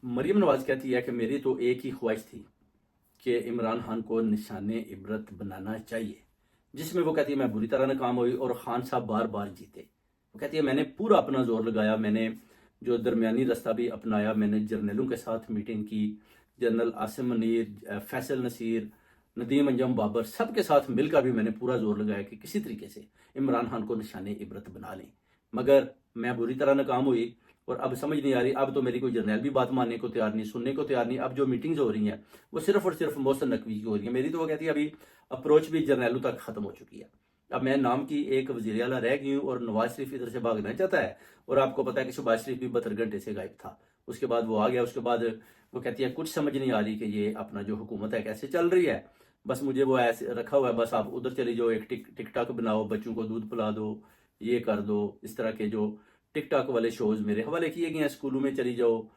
مریم نواز کہتی ہے کہ میری تو ایک ہی خواہش تھی کہ عمران خان کو نشان عبرت بنانا چاہیے، جس میں وہ کہتی ہے میں بری طرح ناکام ہوئی اور خان صاحب بار بار جیتے۔ وہ کہتی ہے میں نے پورا اپنا زور لگایا، میں نے جو درمیانی راستہ بھی اپنایا، میں نے جرنیلوں کے ساتھ میٹنگ کی، جنرل عاصم منیر، فیصل نصیر، ندیم انجم بابر، سب کے ساتھ مل کر بھی میں نے پورا زور لگایا کہ کسی طریقے سے عمران خان کو نشان عبرت بنا لیں، مگر میں بری طرح ناکام ہوئی۔ اور اب سمجھ نہیں آ رہی، اب تو میری کوئی جرنیل بھی بات ماننے کو تیار نہیں، سننے کو تیار نہیں۔ اب جو میٹنگز ہو رہی ہیں وہ صرف اور صرف محسن نقوی کی ہو رہی ہیں، میری تو وہ کہتی ہے ابھی اپروچ بھی جرنیلوں تک ختم ہو چکی ہے۔ اب میں نام کی ایک وزیر اعلیٰ رہ گئی ہوں اور نواز شریف ادھر سے بھاگنا چاہتا ہے، اور آپ کو پتا ہے کہ شہباز شریف بھی 72 گھنٹے سے غائب تھا، اس کے بعد وہ آ گیا، اس کے بعد وہ کہتی ہے کچھ سمجھ نہیں آ رہی کہ یہ اپنا جو حکومت ہے کیسے چل رہی ہے، بس مجھے وہ ایسے رکھا ہوا ہے، بس آپ ادھر چلی جاؤ، ایک ٹک ٹاک بناؤ، بچوں کو دودھ پلا دو، یہ کر دو، اس طرح کے جو ٹک ٹاک والے شوز میرے حوالے کیے گئے ہیں، اسکولوں میں چلی جاؤ،